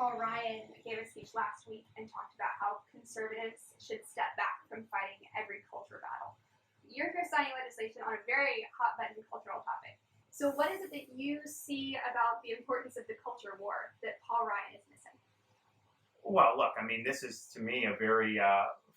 Paul Ryan gave a speech last week and talked about how conservatives should step back from fighting every culture battle. You're here signing legislation on a very hot-button cultural topic. So what is it that you see about the importance of the culture war that Paul Ryan is missing? Well, look, I mean, this is, to me, a very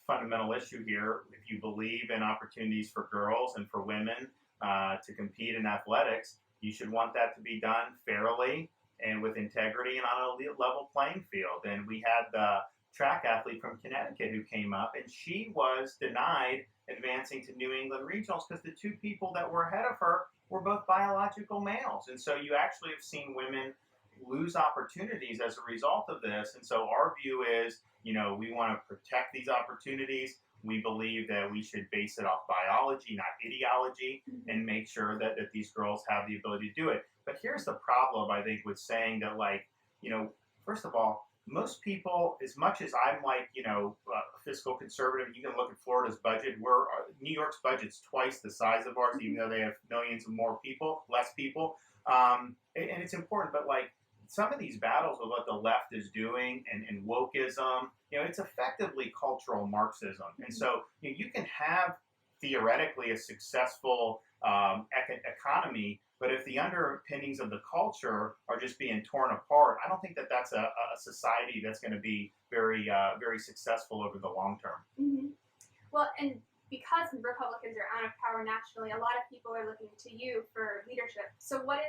fundamental issue here. If you believe in opportunities for girls and for women to compete in athletics, you should want that to be done fairly and with integrity and on a level playing field. And we had the track athlete from Connecticut who came up, and she was denied advancing to New England regionals because the two people that were ahead of her were both biological males. And so you actually have seen women lose opportunities as a result of this. And so our view is, we want to protect these opportunities. We believe that we should base it off biology, not ideology, and make sure that these girls have the ability to do it. But here's the problem, I think, with saying that, first of all, most people, as much as I'm a fiscal conservative, you can look at Florida's budget. New York's budget's twice the size of ours, even though they have millions of less people. And it's important, but some of these battles with what the left is doing and wokeism, it's effectively cultural Marxism. And so you can have theoretically a successful economy, but if the underpinnings of the culture are just being torn apart, I don't think that that's a society that's going to be very, very successful over the long term. Mm-hmm. Well, and because Republicans are out of power nationally, a lot of people are looking to you for leadership. So what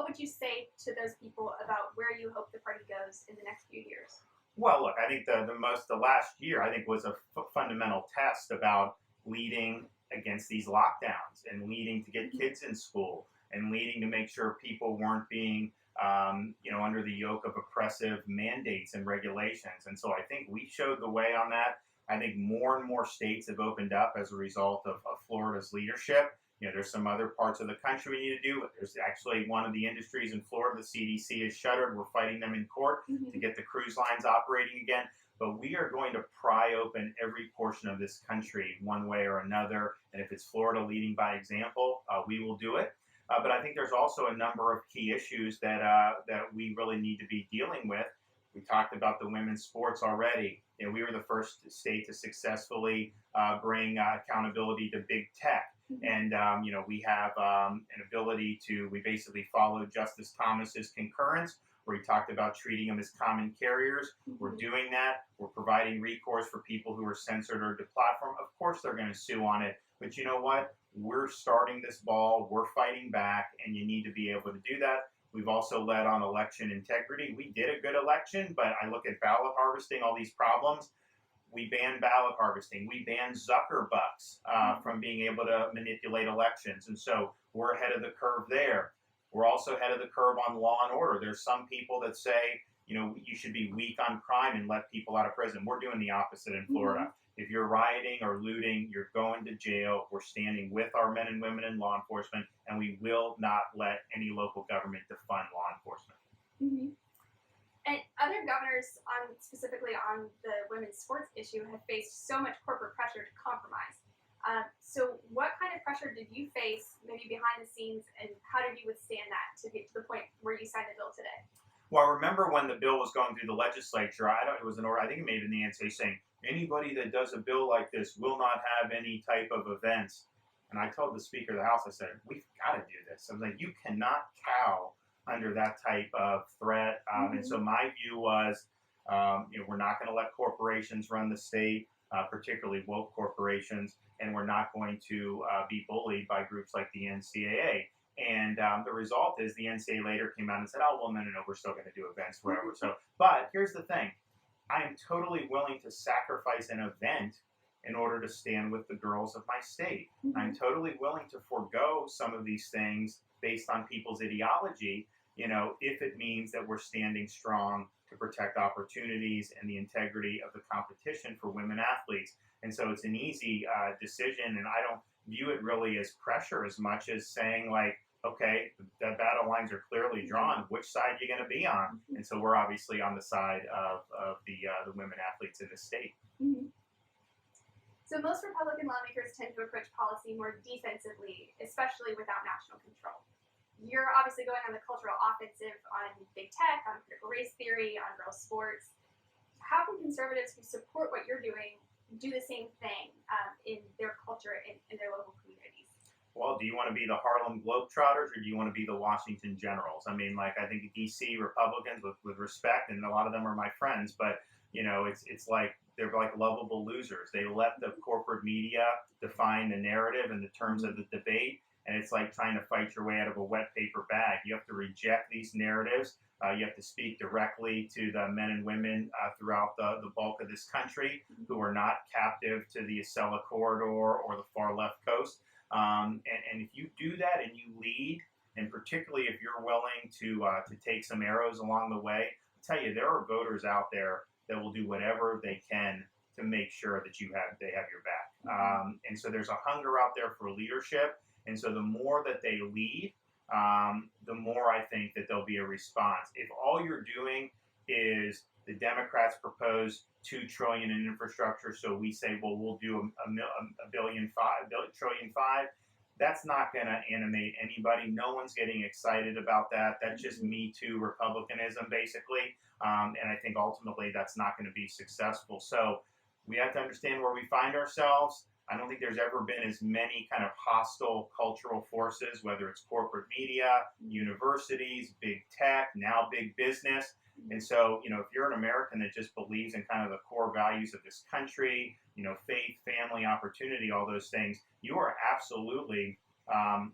would you say to those people about where you hope the party goes in the next few years? Well, look, I think the last year, I think, was a fundamental test about leading against these lockdowns and leading to get kids in school and leading to make sure people weren't being, under the yoke of oppressive mandates and regulations. And so I think we showed the way on that. I think more and more states have opened up as a result of Florida's leadership. There's some other parts of the country we need to do. There's actually one of the industries in Florida, the CDC, is shuttered. We're fighting them in court to get the cruise lines operating again. But we are going to pry open every portion of this country one way or another. And if it's Florida leading by example, we will do it. But I think there's also a number of key issues that we really need to be dealing with. We talked about the women's sports already. We were the first state to successfully bring accountability to big tech. And, we have an ability we basically followed Justice Thomas's concurrence, where he talked about treating them as common carriers. We're doing that. We're providing recourse for people who are censored or deplatformed. Of course, they're going to sue on it. But you know what? We're starting this ball. We're fighting back, and you need to be able to do that. We've also led on election integrity. We did a good election, but I look at ballot harvesting, all these problems. We banned ballot harvesting. We banned Zuckerbucks from being able to manipulate elections. And so we're ahead of the curve there. We're also ahead of the curve on law and order. There's some people that say, you should be weak on crime and let people out of prison. We're doing the opposite in Florida. If you're rioting or looting, you're going to jail. We're standing with our men and women in law enforcement, and we will not let any local government defund law enforcement. Mm-hmm. And other governors, specifically on the women's sports issue, have faced so much corporate pressure to compromise. So what kind of pressure did you face, maybe behind the scenes, and how did you withstand that to get to the point where you signed the bill today? Well, I remember when the bill was going through the legislature, it was an order, I think it may have been the NSA saying, anybody that does a bill like this will not have any type of events. And I told the Speaker of the House, I said, we've got to do this. I was like, you cannot cow under that type of threat. And so my view was, we're not going to let corporations run the state, particularly woke corporations, and we're not going to be bullied by groups like the NCAA. And the result is the NCAA later came out and said, oh, well, no, we're still going to do events, whatever. So, but here's the thing. I am totally willing to sacrifice an event in order to stand with the girls of my state. I'm totally willing to forego some of these things based on people's ideology, if it means that we're standing strong to protect opportunities and the integrity of the competition for women athletes. And so it's an easy decision, and I don't view it really as pressure as much as saying, okay, the battle lines are clearly drawn. Which side are you going to be on? And so we're obviously on the side of the women athletes in the state. Mm-hmm. So most Republican lawmakers tend to approach policy more defensively, especially without national control. you're obviously going on the cultural offensive on big tech, on critical race theory, on girls' sports. How can conservatives who support what you're doing do the same thing in their culture, in their local communities? Well, do you want to be the Harlem Globetrotters or do you want to be the Washington Generals? I mean, like, I think DC Republicans, with respect, and a lot of them are my friends, but it's like they're like lovable losers. They let the corporate media define the narrative and the terms of the debate, and it's like trying to fight your way out of a wet paper bag. You have to reject these narratives. You have to speak directly to the men and women throughout the bulk of this country who are not captive to the Acela corridor or the far left coast. And if you do that and you lead, and particularly if you're willing to take some arrows along the way, I tell you, there are voters out there that will do whatever they can to make sure that they have your back. And so there's a hunger out there for leadership. And so the more that they lead, the more I think that there'll be a response. If all you're doing is the Democrats propose $2 trillion in infrastructure, so we say, well, we'll do a billion trillion five. That's not going to animate anybody. No one's getting excited about that. That's just Me Too Republicanism, basically. And I think ultimately that's not going to be successful. So we have to understand where we find ourselves. I don't think there's ever been as many kind of hostile cultural forces, whether it's corporate media, universities, big tech, now big business. And so, if you're an American that just believes in kind of the core values of this country, faith, family, opportunity, all those things, you are absolutely, on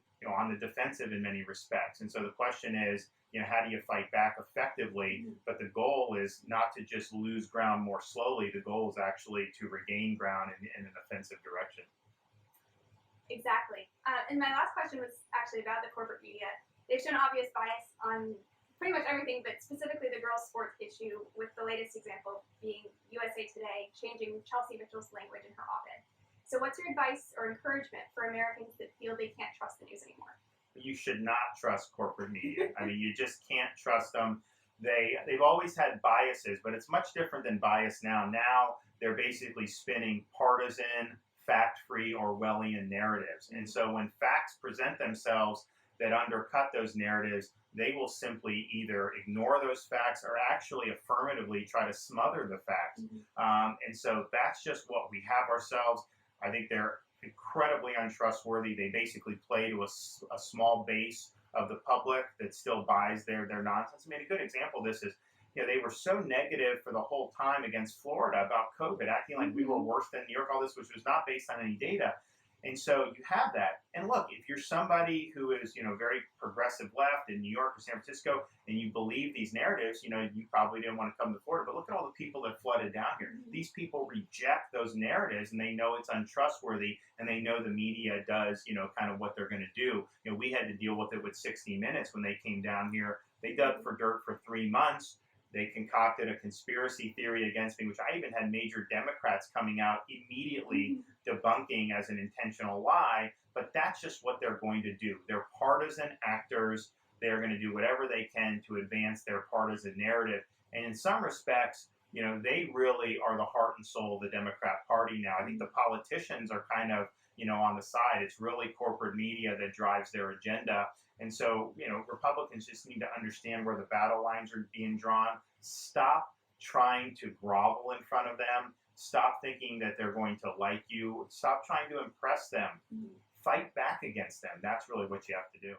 the defensive in many respects. And so the question is, how do you fight back effectively? But the goal is not to just lose ground more slowly. The goal is actually to regain ground in an offensive direction. Exactly. And my last question was actually about the corporate media. They've shown obvious bias on pretty much everything, but specifically the girls' sports issue, with the latest example being USA Today changing Chelsea Mitchell's language in her op-ed. So what's your advice or encouragement for Americans that feel they can't trust the news anymore? You should not trust corporate media. I mean, you just can't trust them. They've always had biases, but it's much different than bias now. Now they're basically spinning partisan, fact-free, Orwellian narratives. And so when facts present themselves that undercut those narratives, they will simply either ignore those facts or actually affirmatively try to smother the facts. And so that's just what we have ourselves. I think they're incredibly untrustworthy. They basically play to a small base of the public that still buys their nonsense. I mean, a good example of this is, they were so negative for the whole time against Florida about COVID, acting like we were worse than New York, all this, which was not based on any data. And so you have that. And look, if you're somebody who is, very progressive left in New York or San Francisco, and you believe these narratives, you probably didn't want to come to Florida. But look at all the people that flooded down here. These people reject those narratives, and they know it's untrustworthy, and they know the media does, kind of what they're going to do. We had to deal with it with 60 Minutes when they came down here. They dug for dirt for 3 months. They concocted a conspiracy theory against me, which I even had major Democrats coming out immediately debunking as an intentional lie. But that's just what they're going to do. They're partisan actors. They're going to do whatever they can to advance their partisan narrative. And in some respects, they really are the heart and soul of the Democrat Party now. I think the politicians are kind of, on the side. It's really corporate media that drives their agenda. And so, Republicans just need to understand where the battle lines are being drawn. Stop trying to grovel in front of them. Stop thinking that they're going to like you. Stop trying to impress them. Fight back against them. That's really what you have to do.